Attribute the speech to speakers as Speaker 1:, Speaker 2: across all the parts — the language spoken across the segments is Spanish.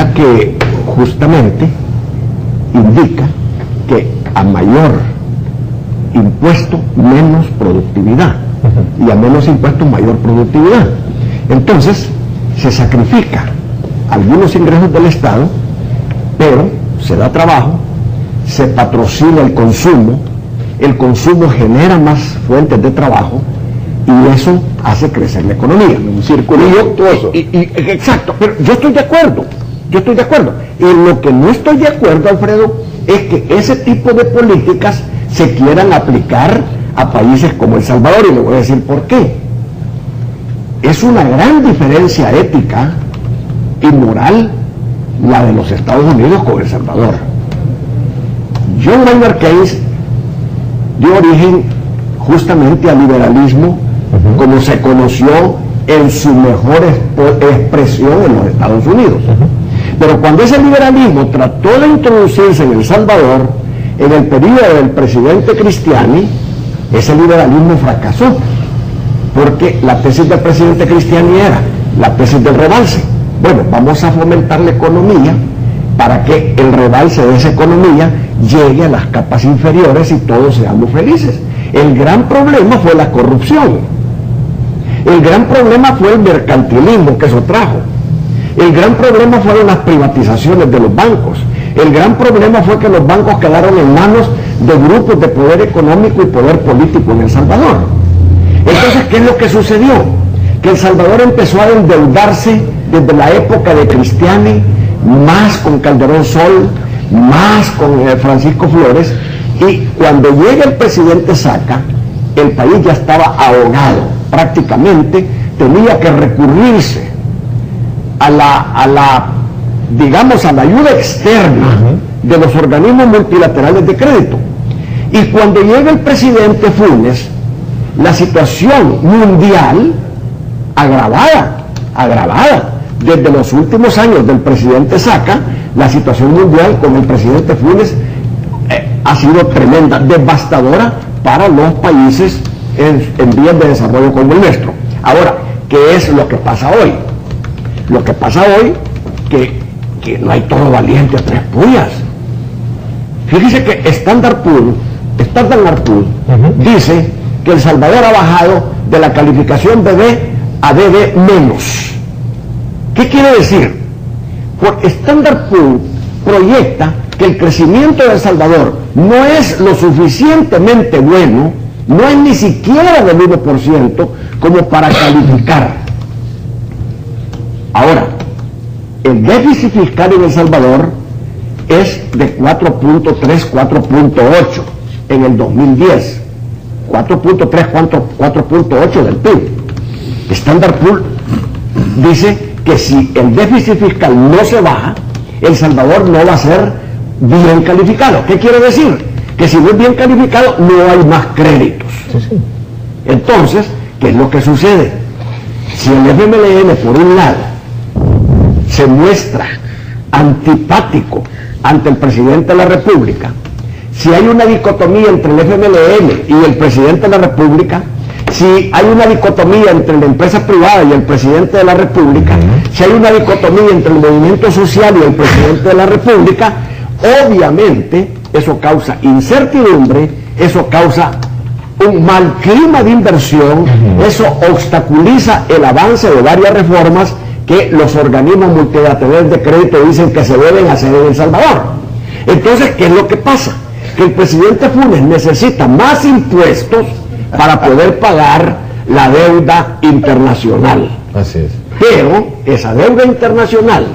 Speaker 1: la que justamente indica que a mayor impuesto, menos productividad, y a menos impuestos, mayor productividad. Entonces, se sacrifica algunos ingresos del Estado, pero se da trabajo, se patrocina el consumo genera más fuentes de trabajo, y eso hace crecer la economía.
Speaker 2: Un círculo virtuoso.
Speaker 1: Exacto, pero yo estoy de acuerdo. Y lo que no estoy de acuerdo, Alfredo, es que ese tipo de políticas se quieran aplicar a países como El Salvador, y le voy a decir por qué. Es una gran diferencia ética y moral la de los Estados Unidos con El Salvador. John Maynard Keynes dio origen justamente al liberalismo como se conoció en su mejor expresión en los Estados Unidos. Pero cuando ese liberalismo trató de introducirse en El Salvador, en el periodo del presidente Cristiani, ese liberalismo fracasó, porque la tesis del presidente Cristiani era la tesis del rebalse. Bueno, vamos a fomentar la economía para que el rebalse de esa economía llegue a las capas inferiores y todos seamos felices. El gran problema fue la corrupción. El gran problema fue el mercantilismo que eso trajo. El gran problema fueron las privatizaciones de los bancos. El gran problema fue que los bancos quedaron en manos de grupos de poder económico y poder político en El Salvador. Entonces, ¿qué es lo que sucedió? Que El Salvador empezó a endeudarse desde la época de Cristiani, más con Calderón Sol, más con Francisco Flores, y cuando llega el presidente Saca, el país ya estaba ahogado, prácticamente tenía que recurrirse a la ayuda externa de los organismos multilaterales de crédito. Y cuando llega el presidente Funes, la situación mundial agravada desde los últimos años del presidente Saca, la situación mundial con el presidente Funes ha sido tremenda, devastadora para los países en vías de desarrollo como el nuestro. Ahora, ¿qué es lo que pasa hoy? Lo que pasa hoy que no hay todo valiente a tres puyas. Fíjese que Standard Poor's dice que El Salvador ha bajado de la calificación BB a BB menos. ¿Qué quiere decir? Porque Standard Poor's proyecta que el crecimiento de El Salvador no es lo suficientemente bueno, no es ni siquiera del 1% como para calificar. Ahora, el déficit fiscal en El Salvador es de 4.3, 4.8 en el 2010. 4.3, 4.8 del PIB. Standard Poor's dice que si el déficit fiscal no se baja, El Salvador no va a ser bien calificado. ¿Qué quiere decir? Que si no es bien calificado, no hay más créditos. Entonces, ¿qué es lo que sucede? Si el FMLN, por un lado, se muestra antipático ante el presidente de la República, si hay una dicotomía entre el FMLN y el presidente de la República, si hay una dicotomía entre la empresa privada y el presidente de la República, si hay una dicotomía entre el movimiento social y el presidente de la República, obviamente eso causa incertidumbre, eso causa un mal clima de inversión, eso obstaculiza el avance de varias reformas que los organismos multilaterales de crédito dicen que se deben hacer en El Salvador. Entonces, ¿qué es lo que pasa? Que el presidente Funes necesita más impuestos para poder pagar la deuda internacional.
Speaker 3: Así es.
Speaker 1: Pero esa deuda internacional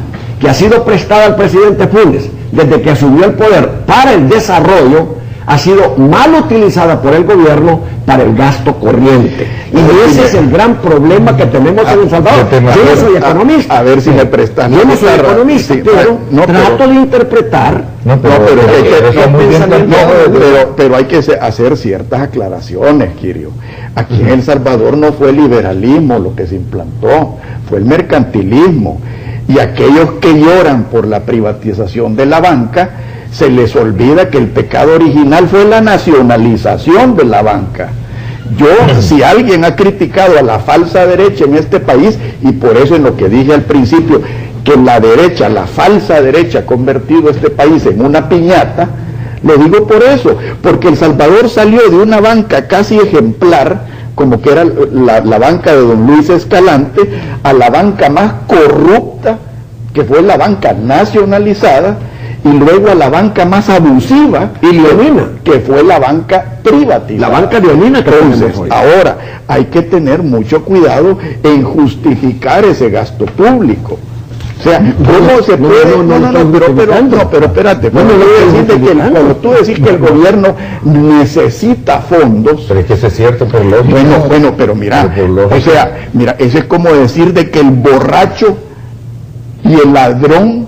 Speaker 1: que ha sido prestada al presidente Funes desde que asumió el poder para el desarrollo ha sido mal utilizada por el gobierno para el gasto corriente. Y ese es el gran problema que tenemos en El Salvador. Yo no soy economista.
Speaker 2: A ver si me prestan.
Speaker 1: Yo no soy economista, pero trato de interpretar.
Speaker 2: Pero hay que hacer ciertas aclaraciones, Kirio. Aquí en El Salvador no fue el liberalismo lo que se implantó, fue el mercantilismo. Y aquellos que lloran por la privatización de la banca, se les olvida que el pecado original fue la nacionalización de la banca. Si alguien ha criticado a la falsa derecha en este país, y por eso en lo que dije al principio, que la derecha, la falsa derecha, ha convertido este país en una piñata, lo digo por eso, porque El Salvador salió de una banca casi ejemplar, como que era la banca de don Luis Escalante, a la banca más corrupta, que fue la banca nacionalizada, y luego a la banca más abusiva
Speaker 1: y leonina,
Speaker 2: que fue la banca privatizada.
Speaker 1: La banca leonina que
Speaker 2: entonces, ahora hay que tener mucho cuidado en justificar ese gasto público. O sea, ¿cómo se puede? Pero espérate, cuando tú decís que el gobierno necesita fondos.
Speaker 3: Pero es que eso es cierto por lógica.
Speaker 2: Bueno, pero mira, o sea, mira, eso es como decir de que el borracho y el ladrón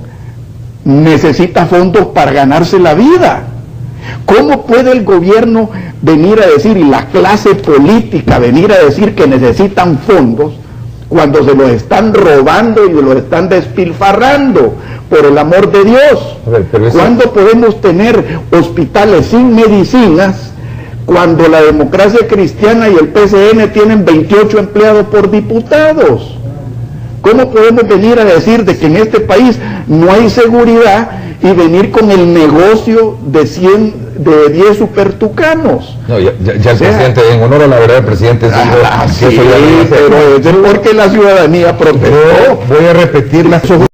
Speaker 2: necesita fondos para ganarse la vida. ¿Cómo puede el gobierno venir a decir, y la clase política venir a decir que necesitan fondos cuando se los están robando y los están despilfarrando? Por el amor de Dios. ¿Cuándo podemos tener hospitales sin medicinas cuando la Democracia Cristiana y el PCN tienen 28 empleados por diputados? ¿Cómo podemos venir a decir de que en este país no hay seguridad y venir con el negocio de 10 supertucanos?
Speaker 3: No, ya el presidente, en honor a la verdad, el presidente dijo
Speaker 2: sí, pero es porque la ciudadanía protestó.
Speaker 3: Voy a repetir las